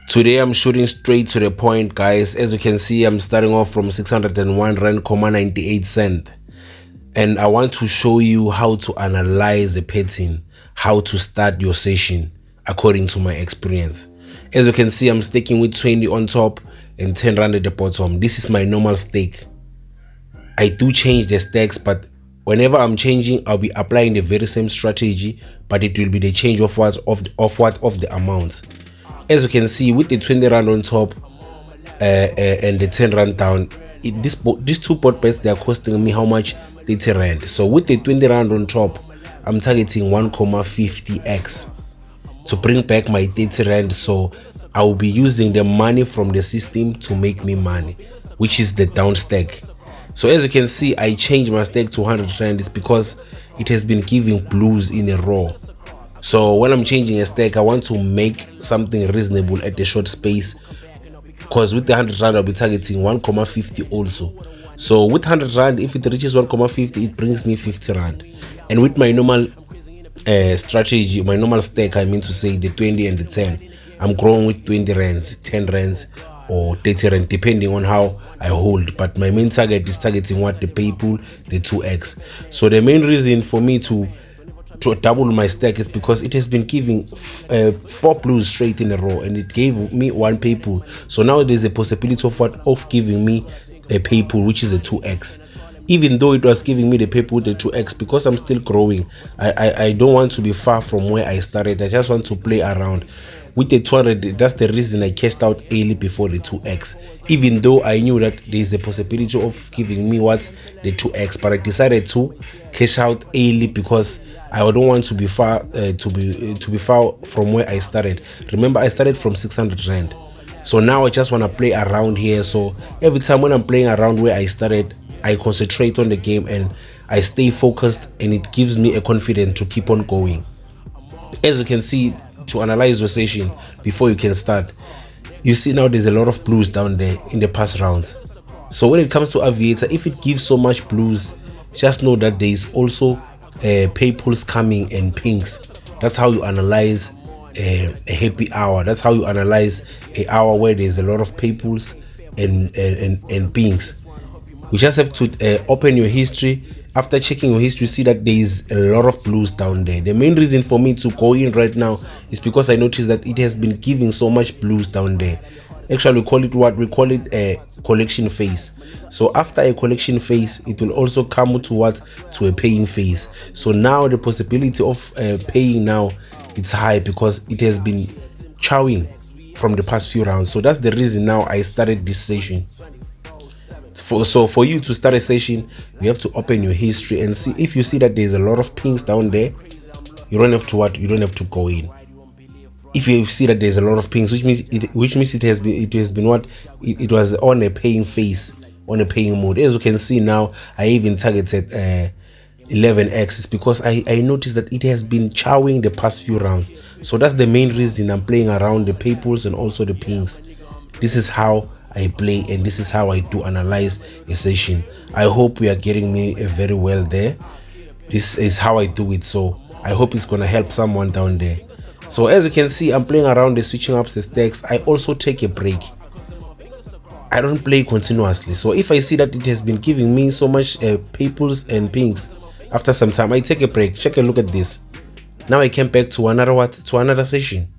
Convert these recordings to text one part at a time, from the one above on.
Today I'm shooting straight to the point, guys. As you can see, I'm starting off from 601.98 rand, and I want to show you how to analyze a pattern, how to start your session according to my experience. As you can see, I'm staking with 20 on top and 10 rand at the bottom. This is my normal stake. I do change the stakes, but whenever I'm changing, I'll be applying the very same strategy, but it will be the change of the amount. As you can see, with the 20 rand on top and the 10 rand down, these two pot bets, they are costing me how much? 30 rand. So with the 20 rand on top, I'm targeting 1.50x to bring back my 30 rand. So I will be using the money from the system to make me money, which is the down stack. So as you can see, I changed my stake to 100 rand. It's because it has been giving blues in a row. So when I'm changing a stake, I want to make something reasonable at the short space, because with the 100 rand I'll be targeting 1.50 also. So with 100 rand, if it reaches 1.50, it brings me 50 rand. And with my normal strategy, my normal stake, I mean to say the 20 and the 10, I'm growing with 20 rands, 10 rands or 30 rand, depending on how I hold. But my main target is targeting what? The PayPal, the 2x. So the main reason for me to double my stack is because it has been giving 4 blues straight in a row, and it gave me 1 PayPal. So now there's a possibility of giving me a PayPal, which is a 2x. Even though it was giving me the PayPal, the 2x, because I'm still growing, I don't want to be far from where I started. I just want to play around with the 200. That's the reason I cashed out early before the 2x, even though I knew that there's a possibility of giving me the 2x, but I decided to cash out early because I don't want to be far to be far from where I started. Remember, I started from 600 rand. So now I just want to play around here. So every time when I'm playing around where I started, I concentrate on the game and I stay focused, and it gives me a confidence to keep on going. As you can see, to analyze your session before you can start, you see now there's a lot of blues down there in the past rounds. So when it comes to Aviator, if it gives so much blues, just know that there is also PayPals coming and pinks. That's how you analyze a happy hour. That's how you analyze an hour where there's a lot of PayPals and pinks. You just have to open your history. After checking your history, see that there is a lot of blues down there. The main reason for me to go in right now is because I noticed that it has been giving so much blues down there. Actually, we call it a collection phase. So after a collection phase, it will also come to a paying phase. So now the possibility of paying now, it's high because it has been chowing from the past few rounds. So that's the reason now I started this session. So for you to start a session, you have to open your history and see. If you see that there's a lot of pings down there, you don't have to go in. If you see that there's a lot of pings, which means it was on a paying phase, on a paying mode. As you can see now, I even targeted 11x. It's because I noticed that it has been chowing the past few rounds. So that's the main reason I'm playing around the PayPals and also the pings. This is how I play, and this is how I do analyze a session. I hope we are getting me very well there. This is how I do it, so I hope it's gonna help someone down there. So as you can see, I'm playing around the switching up the stacks. I also take a break. I don't play continuously. So if I see that it has been giving me so much PayPals and pings, after some time I take a break. Check a look at this. Now I came back to another session.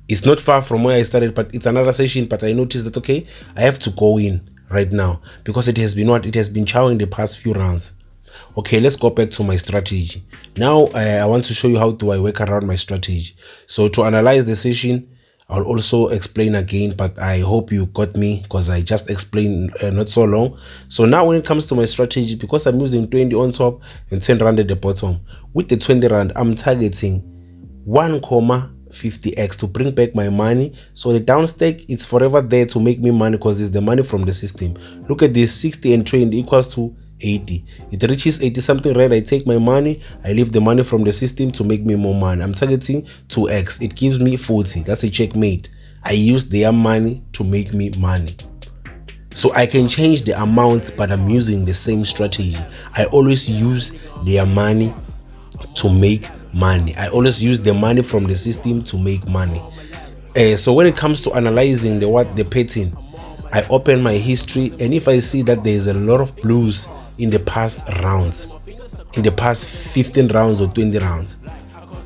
It's not far from where I started, but it's another session. But I noticed that okay, I have to go in right now because it has been chowing the past few rounds. Okay, let's go back to my strategy. Now I want to show you how do I work around my strategy. So to analyze the session, I'll also explain again, but I hope you got me because I just explained not so long. So now when it comes to my strategy, because I'm using 20 on top and 10 rand at the bottom, with the 20 rand, I'm targeting 1.50x to bring back my money. So the down stake, it's forever there to make me money because it's the money from the system. Look at this, 60 and 20 equals to 80. It reaches 80 something rand, I take my money, I leave the money from the system to make me more money. I'm targeting 2x. It gives me 40. That's a checkmate. I use their money to make me money. So I can change the amounts, but I'm using the same strategy. I always use their money to make money. I always use the money from the system to make money. So when it comes to analyzing the pattern, I open my history, and if I see that there is a lot of blues in the past rounds, in the past 15 rounds or 20 rounds,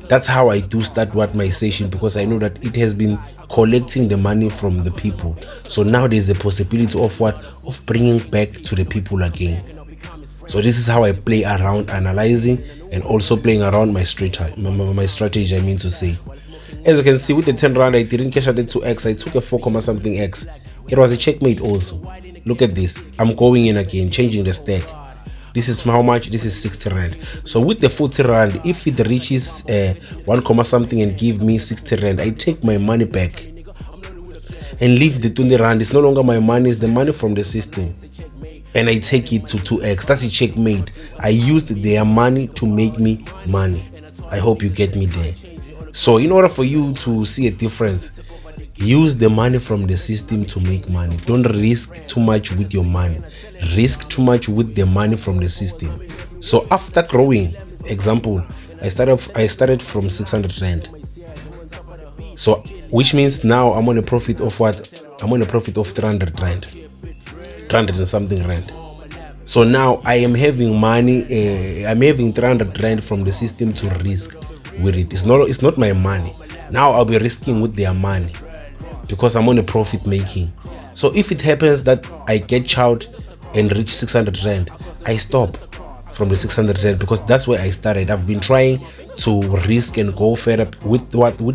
that's how I do start my session, because I know that it has been collecting the money from the people. So now there's a possibility of bringing back to the people again. So this is how I play around analyzing and also playing around my strategy, I mean to say. As you can see, with the 10 round, I didn't cash out the 2x. I took a 4 something x. It was a checkmate also. Look at this. I'm going in again, changing the stack. This is how much? This is 60 rand. So with the 40 rand, if it reaches 1 something and give me 60 rand, I take my money back and leave the 20 rand. It's no longer my money, it's the money from the system, and I take it to 2x. That's a checkmate. I used their money to make me money. I hope you get me there. So in order for you to see a difference, use the money from the system to make money. Don't risk too much with your money. Risk too much with the money from the system. So after growing, example, I started from 600 rand. So which means now I'm on a profit of what? I'm on a profit of 300 rand. 300 and something rand. So now I am having money. I'm having 300 rand from the system to risk with it. It's not my money. Now I'll be risking with their money, because I'm on a profit making. So if it happens that I get chowed and reach 600 rand, I stop from the 600 rand, because that's where I started. I've been trying to risk and go further with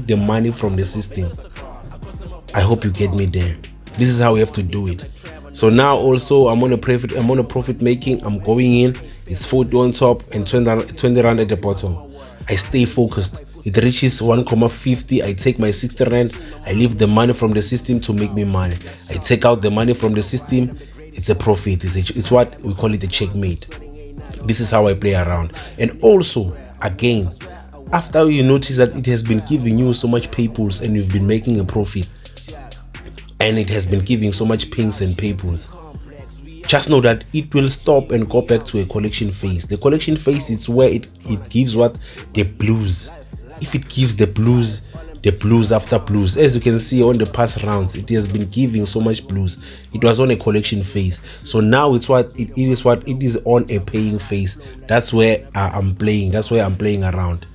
the money from the system. I hope you get me there. This is how we have to do it. So now also I'm on a profit making. I'm going in. It's 40 on top and 20 rand at the bottom. I stay focused. It reaches 1,50. I take my 60 rand. I leave the money from the system to make me money. I take out the money from the system. It's a profit. It's what we call it, a checkmate. This is how I play around. And also, again, after you notice that it has been giving you so much paypulls and you've been making a profit, and it has been giving so much pings and paypulls, just know that it will stop and go back to a collection phase. The collection phase is where it gives what? The blues. If it gives the blues after blues, as you can see on the past rounds, it has been giving so much blues. It was on a collection phase. So now it is on a paying phase. That's where I'm playing. That's where I'm playing around,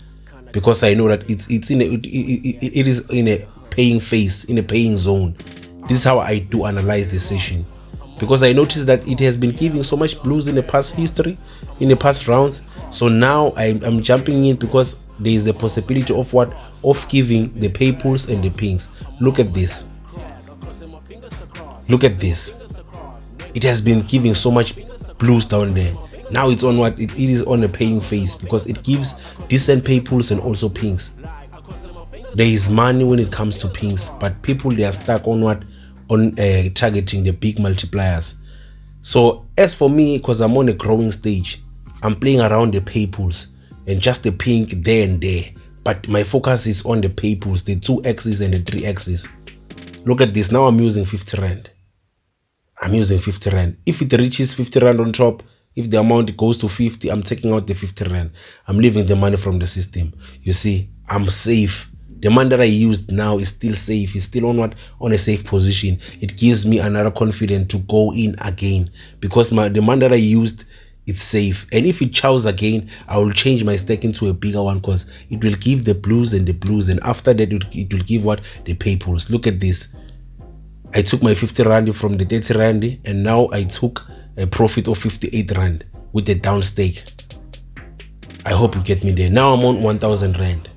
because I know that it is in a paying phase, in a paying zone. This is how I do analyze the session, because I noticed that it has been giving so much blues in the past history, in the past rounds. So now I'm jumping in, because there is the possibility of giving the paypulls and the pings. Look at this. Look at this. It has been giving so much blues down there. Now it's on what? It is on a paying phase, because it gives decent paypulls and also pings. There is money when it comes to pings, but people, they are stuck on what? On targeting the big multipliers. So as for me, because I'm on a growing stage, I'm playing around the paypulls and just the ping there and there, but my focus is on the paypulls, the 2x's and the 3x's. Look at this. Now I'm using 50 rand. I'm using 50 rand. If it reaches 50 rand on top, if the amount goes to 50, I'm taking out the 50 rand. I'm leaving the money from the system. You see, I'm safe. The money that I used now is still safe. It's still on a safe position. It gives me another confidence to go in again, because the money that I used, it's safe. And if it chows again, I will change my stack into a bigger one, because it will give the blues and the blues, and after that it will give what? The paypulls. Look at this. I took my 50 rand from the 30 rand, and now I took a profit of 58 rand with the down stake. I hope you get me there. Now I'm on 1,000 rand.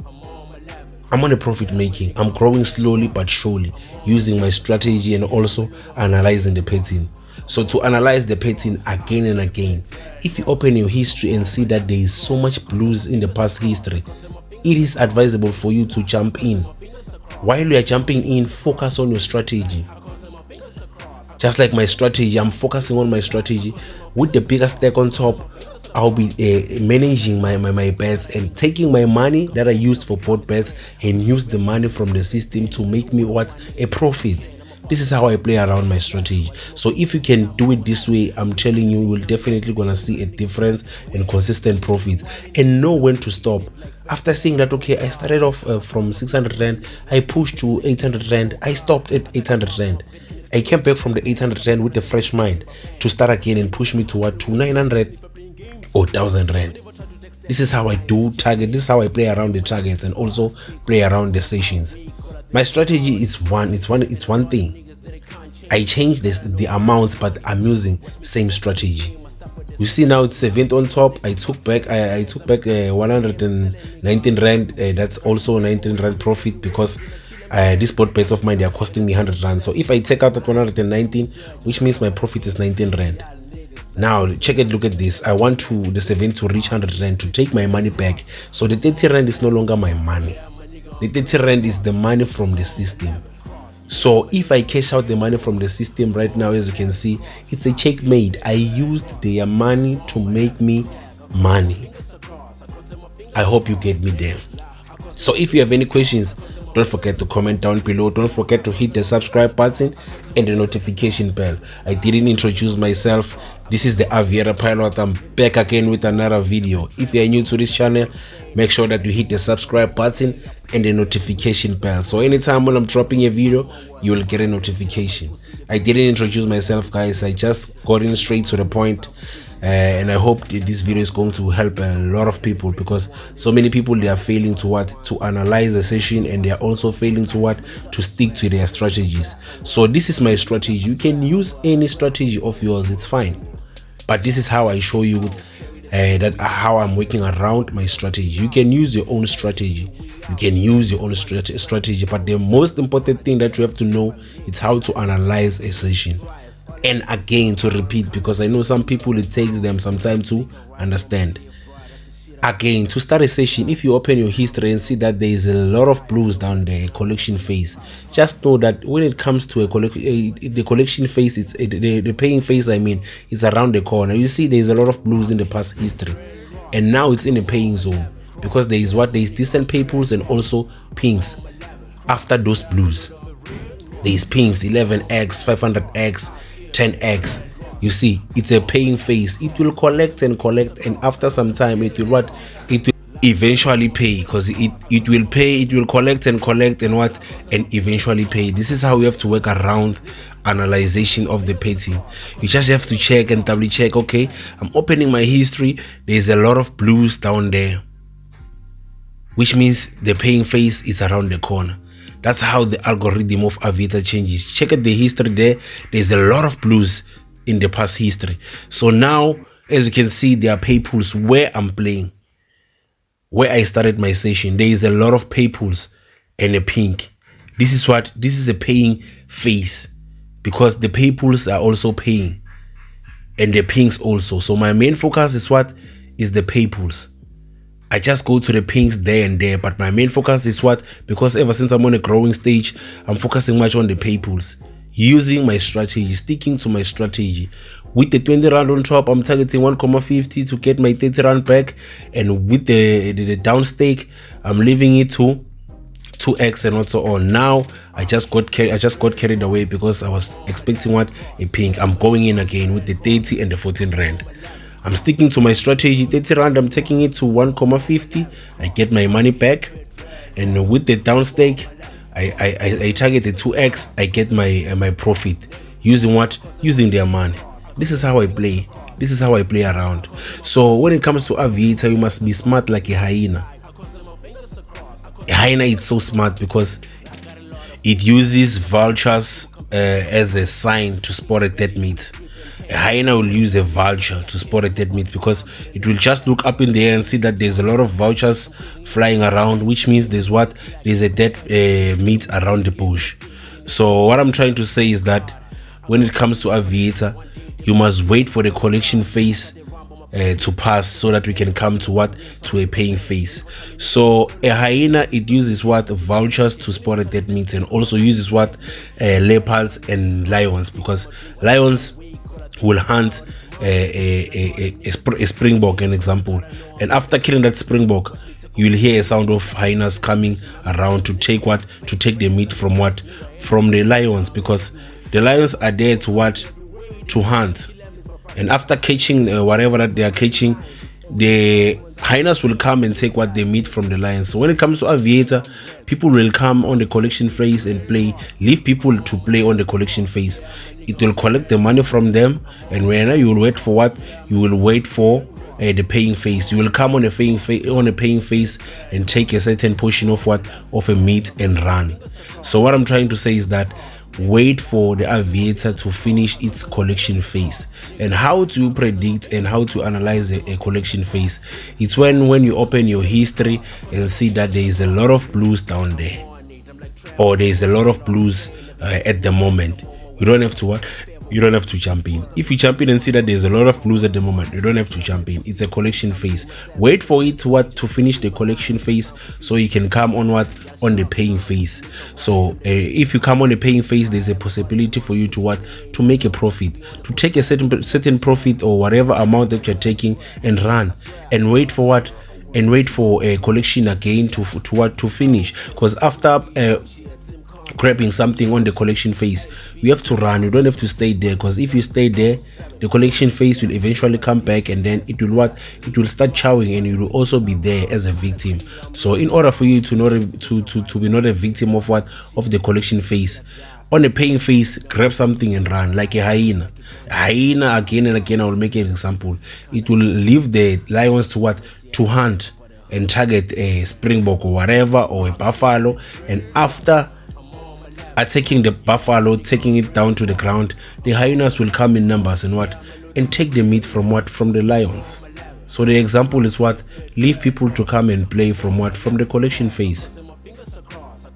I'm on a profit making. I'm growing slowly but surely, using my strategy and also analyzing the pattern. So to analyze the pattern again and again, if you open your history and see that there is so much blues in the past history, it is advisable for you to jump in. While you are jumping in, focus on your strategy. Just like my strategy, I'm focusing on my strategy. With the bigger stack on top, I'll be managing my bets and taking my money that I used for both bets and use the money from the system to make me what? A profit. This is how I play around my strategy. So if you can do it this way, I'm telling you, you will definitely gonna see a difference and consistent profits and know when to stop. After seeing that, okay, I started off from 600 rand, I pushed to 800 rand, I stopped at 800 rand. I came back from the 800 rand with a fresh mind to start again and push me to what, to 900 or 1000 rand. This is how I do target. This is how I play around the targets and also play around the sessions. My strategy is it's one thing. I change the amounts, but I'm using same strategy. You see now it's 7th on top. I took back 119 rand. That's also 19 rand profit because these spot bets of mine, they are costing me 100 rand. So if I take out that 119, which means my profit is 19 rand. Now check it, look at this. I want the 7 to reach 100 rand to take my money back. So the 30 rand is no longer my money. The 30 rand is the money from the system. So if I cash out the money from the system right now, as you can see, it's a checkmate. I used their money to make me money. I hope you get me there. So if you have any questions, don't forget to comment down below. Don't forget to hit the subscribe button and the notification bell. I didn't introduce myself. This is the Aviator pilot. I'm back again with another video. If you are new to this channel, make sure that you hit the subscribe button and the notification bell. So anytime when I'm dropping a video, you will get a notification. I didn't introduce myself, guys. I just got in straight to the point. And I hope that this video is going to help a lot of people, because so many people, they are failing to analyze the session, and they are also failing to stick to their strategies. So this is my strategy. You can use any strategy of yours, it's fine, but this is how I show you how I'm working around my strategy. You can use your own strategy. You can use your own strategy, but the most important thing that you have to know is how to analyze a session. And again, to repeat, because I know some people, it takes them some time to understand. Again, to start a session, if you open your history and see that there is a lot of blues down there, a collection phase, just know that when it comes to the collection phase, it's the paying phase, I mean, it's around the corner. You see there's a lot of blues in the past history, and now it's in a paying zone, because there is decent pay-pools and also pinks after those blues. There is pinks, 11x, 500x, 10x. You see, it's a paying phase. It will collect and collect, and after some time it will eventually pay, because it will pay, it will collect and collect and eventually pay. This is how we have to work around analyzation of the pattern. You just have to check and double check. Okay, I'm opening my history, there's a lot of blues down there, which means the paying phase is around the corner. That's how the algorithm of Aviator changes. Check out the history there. There's a lot of blues in the past history. So now, as you can see, there are pay pools where I'm playing, where I started my session. There is a lot of pay pools and a pink. This is a paying phase, because the pay pools are also paying and the pinks also. So my main focus is the pay pools. I just go to the pinks there and there, but my main focus is because ever since I'm on a growing stage, I'm focusing much on the pay pools, using my strategy, sticking to my strategy. With the 20 rand on top, I'm targeting 1.50 to get my 30 rand back, and with the down stake, I'm leaving it to 2x and also on. Now I just got carried away because I was expecting a pink. I'm going in again with the 30 and the 14 rand. I'm sticking to my strategy. 30 rand, I'm taking it to 1.50. I get my money back, and with the down stake, I target the 2x. I get my profit using their money. This is how I play. This is how I play around. So when it comes to Aviator, you must be smart like a hyena. A hyena is so smart because it uses vultures as a sign to spot a dead meat. A hyena will use a vulture to spot a dead meat, because it will just look up in the air and see that there's a lot of vultures flying around, which means there's a dead meat around the bush. So what I'm trying to say is that when it comes to Aviator, you must wait for the collection phase to pass, so that we can come to a paying phase. So a hyena, it uses vultures to spot a dead meat, and also uses leopards and lions, because lions will hunt a springbok, an example, and after killing that springbok, you'll hear a sound of hyenas coming around to take the meat from the lions, because the lions are there to hunt. And after catching whatever that they are catching, the hyenas will come and take what they meet from the lions. So when it comes to Aviator, people will come on the collection phase and play. Leave people to play on the collection phase. It will collect the money from them, and when you will wait for you will wait for the paying phase. You will come on a paying phase and take a certain portion of a meat and run. So what I'm trying to say is that wait for the Aviator to finish its collection phase. And how to predict and how to analyze a collection phase? It's when you open your history and see that there is a lot of blues down there, or there is a lot of blues at the moment. You don't have to jump in. If you jump in and see that there's a lot of blues at the moment, you don't have to jump in. It's a collection phase. Wait for it to finish the collection phase, so you can come on the paying phase. So if you come on the paying phase, there's a possibility for you to make a profit, to take a certain profit or whatever amount that you're taking and run, and wait for a collection again to finish. Because after grabbing something on the collection phase, you have to run. You don't have to stay there, because if you stay there, the collection phase will eventually come back, and then it will start chowing, and you will also be there as a victim. So in order for you to be not a victim of the collection phase, on the paying phase, grab something and run like a hyena. Again and again, I will make an example. It will leave the lions to hunt and target a springbok or whatever, or a buffalo, and after attacking the buffalo, taking it down to the ground, the hyenas will come in numbers and take the meat from the lions. So the example is leave people to come and play from the collection phase.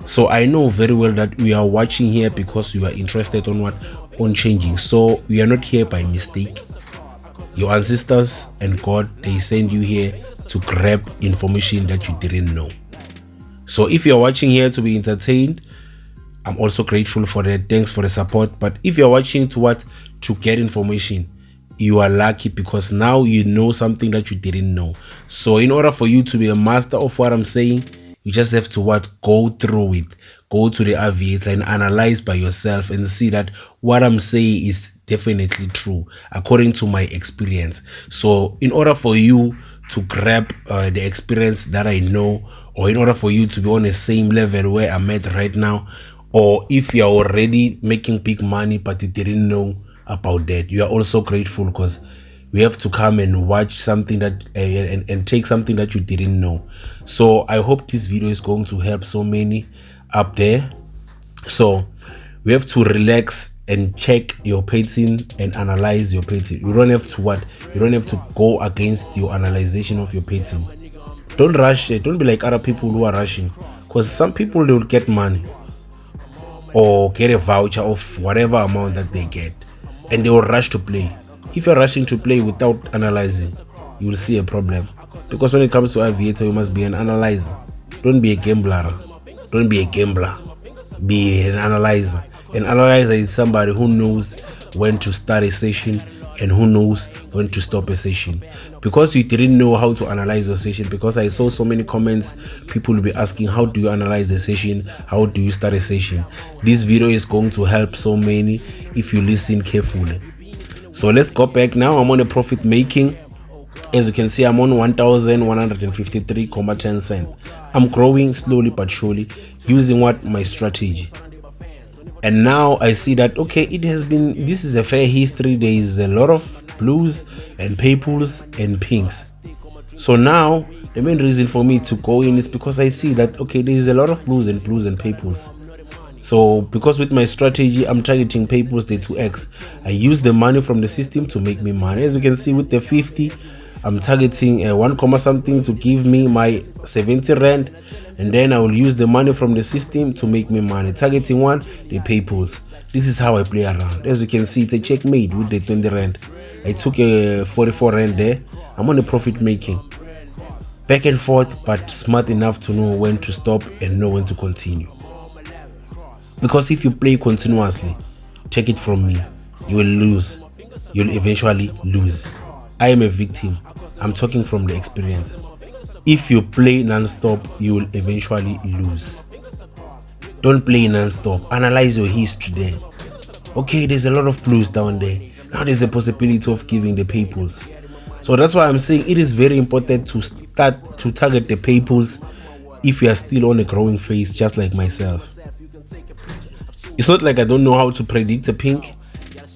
So I know very well that we are watching here because you are interested on changing. So we are not here by mistake. Your ancestors and God, they send you here to grab information that you didn't know. So if you are watching here to be entertained, I'm also grateful for that. Thanks for the support. But if you're watching to get information, you are lucky, because now you know something that you didn't know. So in order for you to be a master of what I'm saying, you just have to go through it. Go to the Aviator and analyze by yourself and see that what I'm saying is definitely true according to my experience. So in order for you to grab the experience that I know, or in order for you to be on the same level where I'm at right now, or if you are already making big money but you didn't know about that, you are also grateful, because we have to come and watch something that and take something that you didn't know. So I hope this video is going to help so many up there. So we have to relax and check your pattern and analyze your pattern. You don't have to go against your analyzation of your pattern. Don't rush it. Don't be like other people who are rushing, because some people, they will get money or get a voucher of whatever amount that they get, and they will rush to play. If you're rushing to play without analyzing, you will see a problem, because when it comes to Aviator, you must be an analyzer. Don't be a gambler. Don't be a gambler. Be an analyzer. An analyzer is somebody who knows when to start a session and who knows when to stop a session. Because you didn't know how to analyze your session, because I saw so many comments, people will be asking, how do you analyze a session? How do you start a session? This video is going to help so many if you listen carefully. So let's go back. Now I'm on a profit making. As you can see, I'm on 1,153.10 cents. I'm growing slowly but surely using my strategy. And now I see that, okay, this is a fair history. There is a lot of blues and purples and pinks. So now the main reason for me to go in is because I see that, okay, there is a lot of blues and purples. So because with my strategy, I'm targeting purples, the 2x. I use the money from the system to make me money. As you can see with the 50, I'm targeting 1 comma something to give me my 70 rand. And then I will use the money from the system to make me money. Targeting the purples. This is how I play around. As you can see, it's a checkmate with the 20 rand. I took a 44 rand there. I'm on the profit making. Back and forth, but smart enough to know when to stop and know when to continue. Because if you play continuously, take it from me, you will lose. You'll eventually lose. I am a victim. I'm talking from the experience. If you play non-stop, you will eventually lose. Don't play non-stop. Analyze your history there. Okay, there's a lot of blues down there. Now there's a possibility of giving the peoples. So that's why I'm saying it is very important to start to target the peoples if you are still on a growing phase, just like myself. It's not like I don't know how to predict a pink.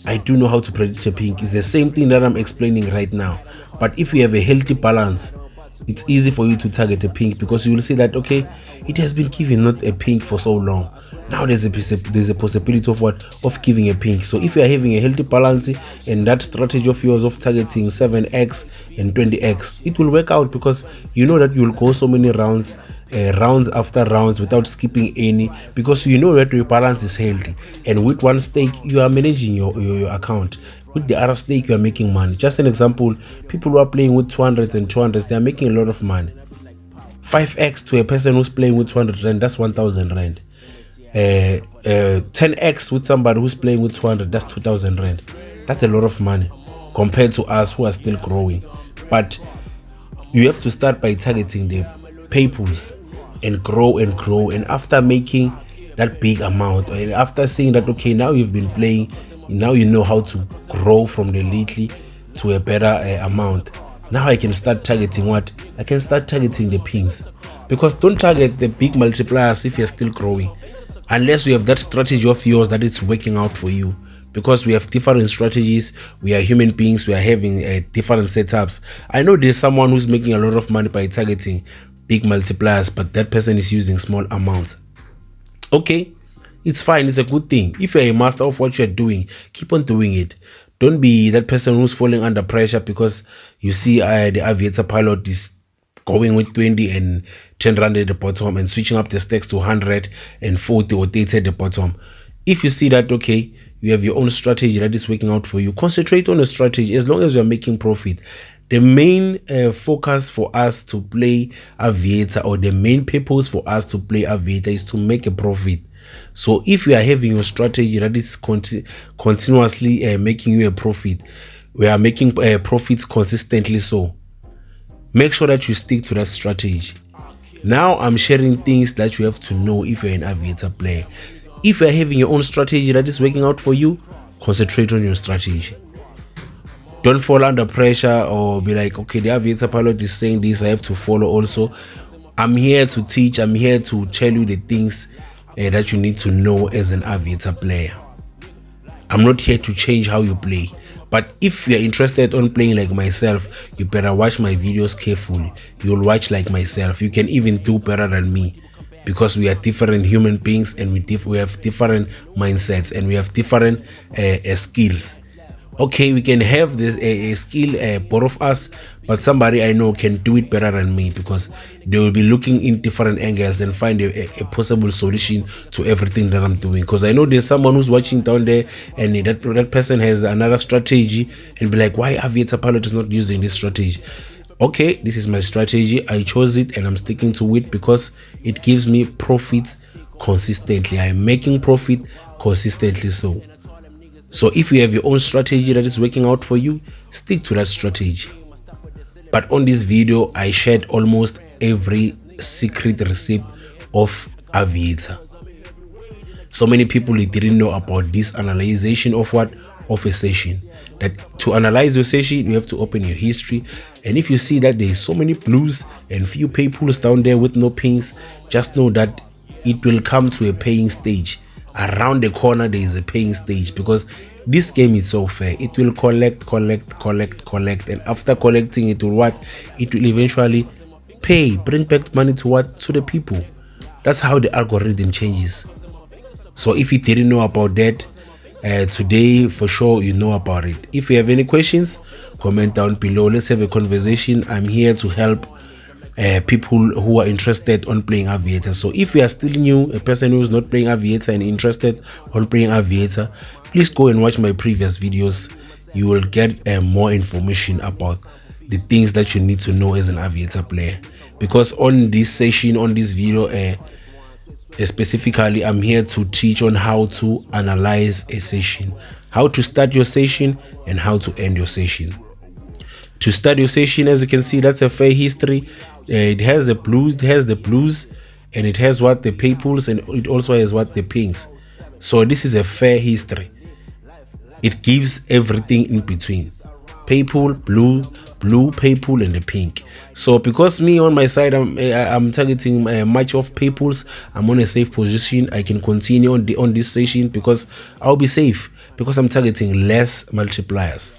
I do know how to predict a pink. It's the same thing that I'm explaining right now. But if you have a healthy balance, it's easy for you to target a pink, because you will see that, okay, it has been given not a pink for so long. Now there's a possibility of what, of giving a pink. So if you are having a healthy balance and that strategy of yours of targeting 7x and 20x, it will work out, because you know that you will go so many rounds, rounds after rounds, without skipping any, because you know that your balance is healthy. And with one stake you are managing your account. With the other stake you are making money. Just an example, people who are playing with 200 and 200s, they are making a lot of money. 5x to a person who's playing with 200 rand, that's 1000 rand. 10x with somebody who's playing with 200, that's 2000 rand. That's a lot of money compared to us who are still growing. But you have to start by targeting the peoples and grow and grow. And after making that big amount, and after seeing that, okay, now you've been playing, now you know how to grow from the little to a better amount. Now I can start targeting what? I can start targeting the pings. Because don't target the big multipliers if you're still growing, unless you have that strategy of yours that it's working out for you. Because we have different strategies, we are human beings, we are having different setups. I know there's someone who's making a lot of money by targeting big multipliers, but that person is using small amounts. Okay, it's fine, it's a good thing. If you're a master of what you're doing, keep on doing it. Don't be that person who's falling under pressure because you see the Aviator pilot is going with 20 and 10 rand at the bottom and switching up the stacks to 140 or 30 at the bottom. If you see that, okay, you have your own strategy that is working out for you, concentrate on the strategy as long as you're making profit. The main focus for us to play Aviator, or the main purpose for us to play Aviator, is to make a profit. So if you are having your strategy that is continuously making you a profit, we are making profits consistently, so make sure that you stick to that strategy. Now I'm sharing things that you have to know if you're an Aviator player. If you're having your own strategy that is working out for you, concentrate on your strategy. Don't fall under pressure or be like, okay, the Aviator pilot is saying this, I have to follow also. I'm here to teach, I'm here to tell you the things that you need to know as an Aviator player. I'm not here to change how you play. But if you're interested on playing like myself, you better watch my videos carefully. You'll watch like myself. You can even do better than me, because we are different human beings, and we have different mindsets, and we have different skills. Okay, we can have this a skill, both of us, but somebody I know can do it better than me, because they will be looking in different angles and find a possible solution to everything that I'm doing. Because I know there's someone who's watching down there, and that person has another strategy, and be like, why Aviator pilot is not using this strategy? Okay, this is my strategy, I chose it and I'm sticking to it because it gives me profit consistently. I'm making profit consistently. So if you have your own strategy that is working out for you, stick to that strategy. But on this video, I shared almost every secret recipe of Aviator. So many people didn't know about this analyzation of what? Of a session. That to analyze your session, you have to open your history. And if you see that there is so many blues and few peoples down there with no pings, just know that it will come to a paying stage. Around the corner there is a paying stage, because this game is so fair. It will collect, and after collecting, it will what? It will eventually pay, bring back money to what? To the people. That's how the algorithm changes. So if you didn't know about that, today for sure you know about it. If you have any questions, comment down below. Let's have a conversation. I'm here to help people who are interested on playing Aviator. So if you are still new, a person who is not playing Aviator and interested on playing Aviator, please go and watch my previous videos. You will get more information about the things that you need to know as an Aviator player. Because on this session, on this video, specifically, I'm here to teach on how to analyze a session, how to start your session and how to end your session. To start your session, as you can see, that's a fair history. It has the blues, and it has what the purples, and it also has what the pinks. So this is a fair history. It gives everything in between: purple, blue, purple, and the pink. So because me on my side, I'm targeting much of purples, I'm on a safe position. I can continue on this session because I'll be safe, because I'm targeting less multipliers.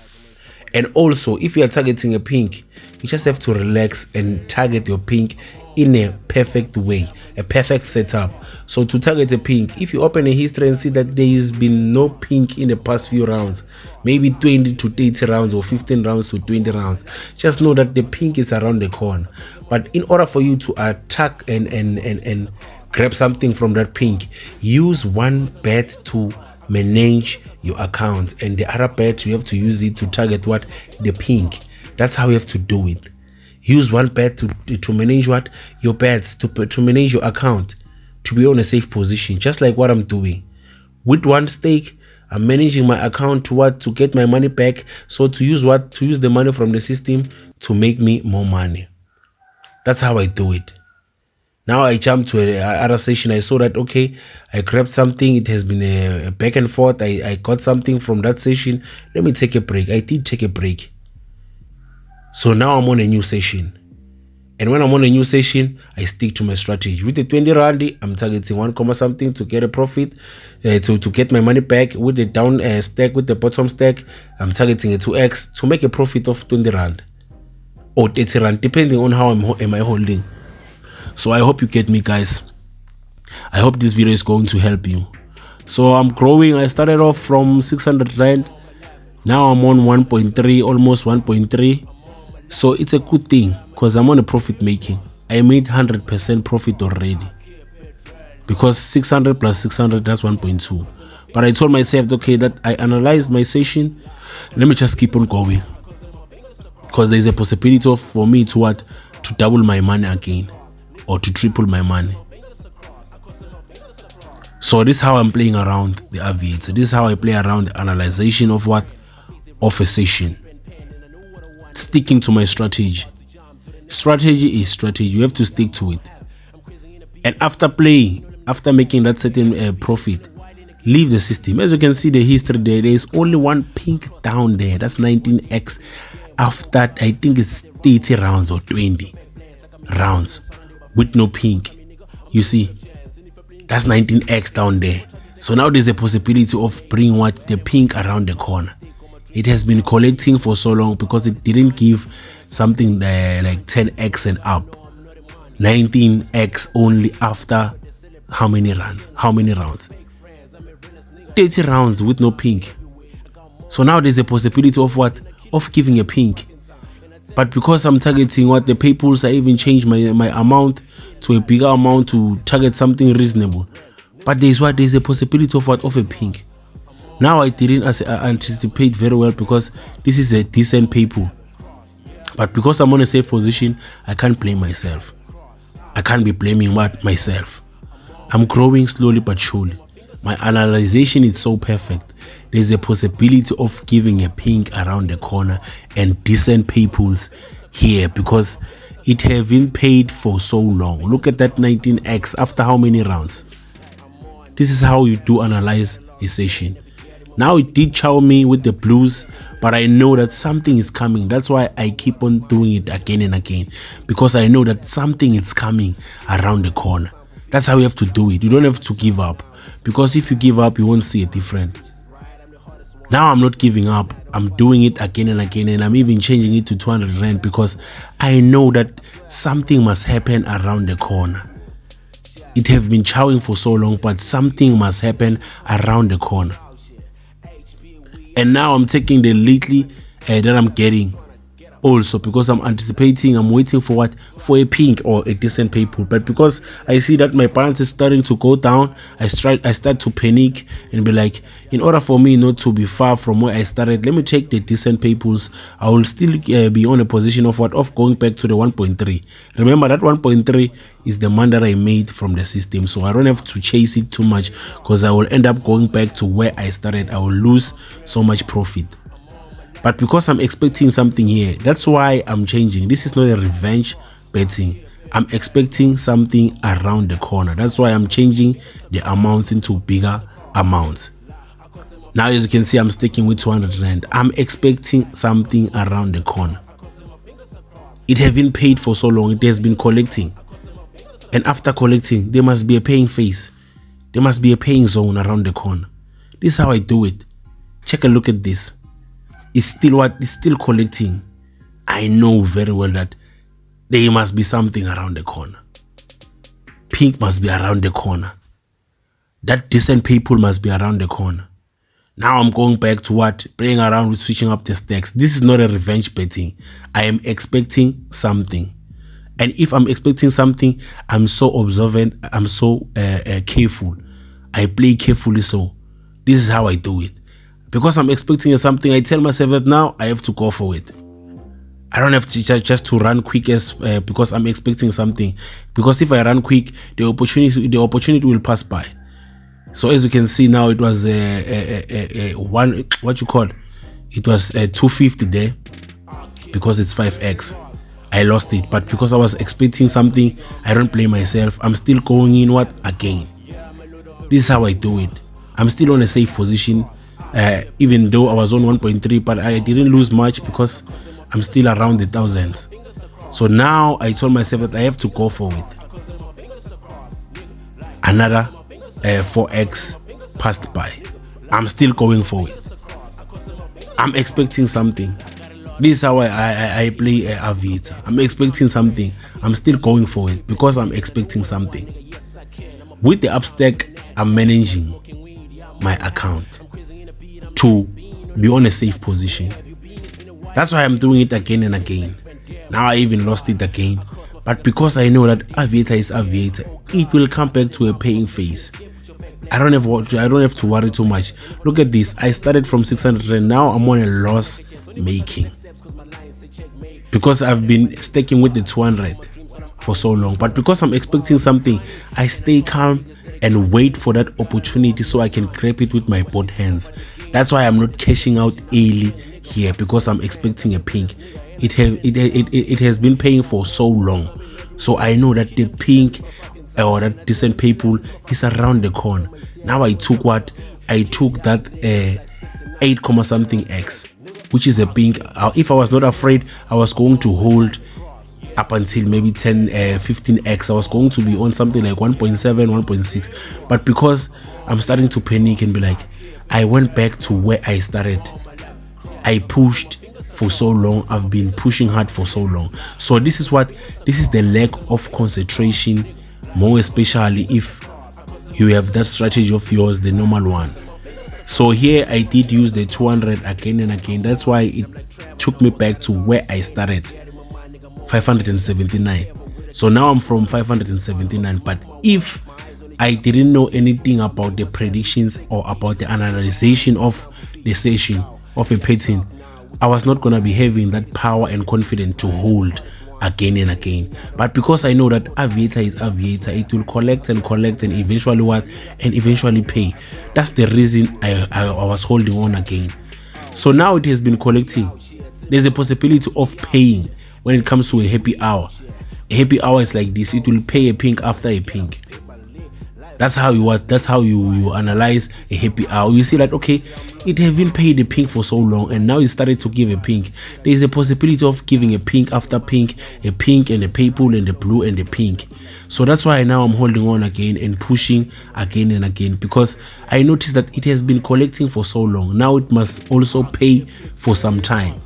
And also, if you are targeting a pink, you just have to relax and target your pink in a perfect way, a perfect setup. So to target a pink, if you open a history and see that there has been no pink in the past few rounds, maybe 20 to 30 rounds or 15 rounds to 20 rounds, just know that the pink is around the corner. But in order for you to attack and grab something from that pink, use one bet to manage your account, and the other bet you have to use it to target what? The pink. That's how you have to do it. Use one bet to manage what? Your bets, to manage your account, to be on a safe position, just like what I'm doing. With one stake, I'm managing my account to what? To get my money back. So to use what? To use the money from the system to make me more money. That's how I do it. Now I jumped to another session. I saw that, okay, I grabbed something. It has been a back and forth. I got something from that session. Let me take a break. I did take a break. So now I'm on a new session. And when I'm on a new session, I stick to my strategy. With the 20 rand, I'm targeting 1 comma something to get a profit, to get my money back. With the down stack, with the bottom stack, I'm targeting a 2x to make a profit of 20 rand or 30 rand, depending on how am I holding. So I hope you get me, guys. I hope this video is going to help you. So I'm growing. I started off from 600 rand. Now I'm on 1.3, almost 1.3. So it's a good thing because I'm on a profit making. I made 100% profit already, because 600 plus 600, that's 1.2. But I told myself, okay, that I analyzed my session. Let me just keep on going, because there's a possibility for me to what? To double my money again, or to triple my money. So this is how I'm playing around the Aviator. This is how I play around the analyzation of what? Of a session. Sticking to my strategy. Strategy is strategy. You have to stick to it. And after playing, after making that certain profit, leave the system. As you can see the history there, is only one pink down there. That's 19x after, I think it's 30 rounds or 20 rounds with no pink. You see, that's 19x down there. So now there's a possibility of bringing what? The pink around the corner. It has been collecting for so long because it didn't give something like 10x and up. 19x only after how many rounds? 30 rounds with no pink. So now there's a possibility of what? Of giving a pink. But because I'm targeting what? The paypals, I even changed my amount to a bigger amount to target something reasonable. But there's a possibility of what? Of a pink. Now I didn't anticipate very well because this is a decent paypal. But because I'm on a safe position, I can't blame myself. I can't be blaming what? Myself. I'm growing slowly but surely. My analyzation is so perfect. There's a possibility of giving a pink around the corner and decent paypals here because it have been paid for so long. Look at that 19x after how many rounds? This is how you do analyze a session. Now it did chow me with the blues, but I know that something is coming. That's why I keep on doing it again and again, because I know that something is coming around the corner. That's how you have to do it. You don't have to give up, because if you give up, you won't see a difference. Now I'm not giving up. I'm doing it again and again, and I'm even changing it to 200 rand because I know that something must happen around the corner. It have been chowing for so long, but something must happen around the corner. And now I'm taking the lately that I'm getting also, because I'm anticipating, I'm waiting for what? For a pink or a decent paypal. But because I see that my balance is starting to go down, I start to panic and be like, in order for me not to be far from where I started, let me take the decent paypals. I will still be on a position of what? Of going back to the 1.3. Remember that 1.3 is the money that I made from the system, so I don't have to chase it too much because I will end up going back to where I started. I will lose so much profit. But because I'm expecting something here, that's why I'm changing. This is not a revenge betting. I'm expecting something around the corner. That's why I'm changing the amounts into bigger amounts. Now, as you can see, I'm sticking with 200 rand. I'm expecting something around the corner. It has been paid for so long. It has been collecting. And after collecting, there must be a paying phase. There must be a paying zone around the corner. This is how I do it. Check a look at this. It's still what? It's still collecting. I know very well that there must be something around the corner. Pink must be around the corner. That decent people must be around the corner. Now I'm going back to what? Playing around with switching up the stacks. This is not a revenge betting. I am expecting something. And if I'm expecting something, I'm so observant. I'm so careful. I play carefully. So this is how I do it. Because I'm expecting something, I tell myself that now I have to go for it. I don't have to just to run quick because I'm expecting something. Because if I run quick, the opportunity will pass by. So as you can see now, it was one, what you call, it was 250 there because it's 5x. I lost it, but because I was expecting something, I don't blame myself. I'm still going in what again. This is how I do it. I'm still on a safe position, even though I was on 1.3, but I didn't lose much because I'm still around the thousands. So now I told myself that I have to go for it. Another 4x passed by. I'm still going for it. I'm expecting something. This is how I play Aviator. I'm expecting something. I'm still going for it because I'm expecting something. With the upstack, I'm managing my account to be on a safe position. That's why I'm doing it again and again. Now I even lost it again. But because I know that Aviator is Aviator, it will come back to a paying phase. I don't have to worry too much. Look at this. I started from 600 and now I'm on a loss making. Because I've been sticking with the 200 for so long. But because I'm expecting something, I stay calm and wait for that opportunity so I can grab it with my both hands. That's why I'm not cashing out early here, because I'm expecting a pink. It has been paying for so long. So I know that the pink or that decent people is around the corner. Now I took what? I took that 8 something x, which is a pink. If I was not afraid, I was going to hold up until maybe 10 15x. I was going to be on something like 1.7 1.6, but because I'm starting to panic and be like, I went back to where I started. I pushed for so long. I've been pushing hard for so long. So this is the lack of concentration, more especially if you have that strategy of yours, the normal one. So here I did use the 200 again and again. That's why it took me back to where I started, 579. So now I'm from 579. But if I didn't know anything about the predictions or about the analyzation of the session of a pattern, I was not gonna be having that power and confidence to hold again and again. But because I know that Aviator is Aviator, it will collect and eventually eventually pay. That's the reason I was holding on again. So now it has been collecting. There's a possibility of paying when it comes to a happy hour. A happy hour is like this. It will pay a pink after a pink. That's how you analyze a happy hour. You see that, okay, it has been paid a pink for so long and now it started to give a pink. There is a possibility of giving a pink after pink, a pink and a purple and a blue and a pink. So that's why now I'm holding on again and pushing again and again, because I noticed that it has been collecting for so long. Now it must also pay for some time.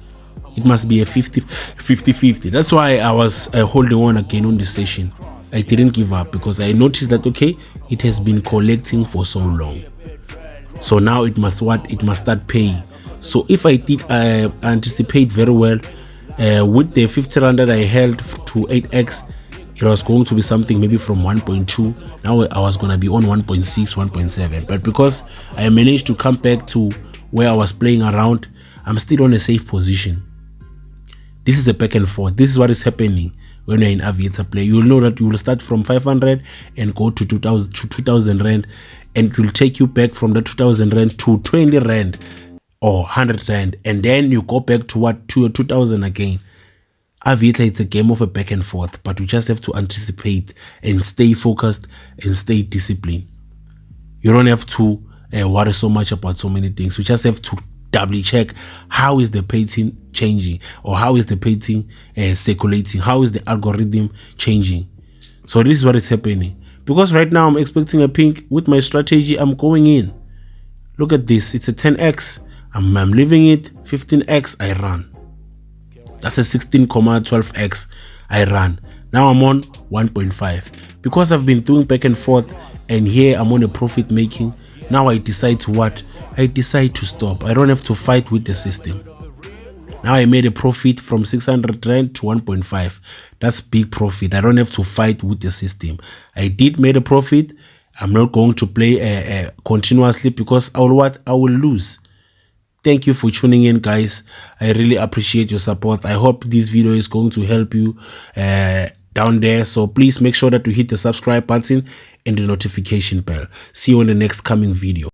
It must be a 50-50. That's why I was holding on again on this session. I didn't give up because I noticed that, okay, it has been collecting for so long. So now it must start paying. So if I did anticipate very well with the 50 rand that I held to 8x, it was going to be something maybe from 1.2. Now I was going to be on 1.6, 1.7. But because I managed to come back to where I was playing around, I'm still on a safe position. This is a back and forth. This is what is happening when you're in Aviator play. You'll know that you will start from 500 and go to 2000 rand, and it will take you back from the 2000 rand to 20 rand or 100 rand, and then you go back to what, 2,000 again. Aviator, it's a game of a back and forth, but we just have to anticipate and stay focused and stay disciplined. You don't have to worry so much about so many things. We just have to doubly check how is the pattern changing, or how is the pattern circulating, how is the algorithm changing. So this is what is happening, because right now I'm expecting a pink. With my strategy, I'm going in. Look at this, it's a 10x. I'm leaving it. 15x, I run. That's a 16,12x, I run. Now I'm on 1.5 because I've been doing back and forth, and here I'm on a profit making. Now I decide to what? I decide to stop. I don't have to fight with the system. Now I made a profit from 600 rand to 1.5. That's big profit. I don't have to fight with the system. I did made a profit. I'm not going to play continuously, because I will lose. Thank you for tuning in, guys. I really appreciate your support. I hope this video is going to help you down there. So please make sure that you hit the subscribe button and the notification bell. See you in the next coming video.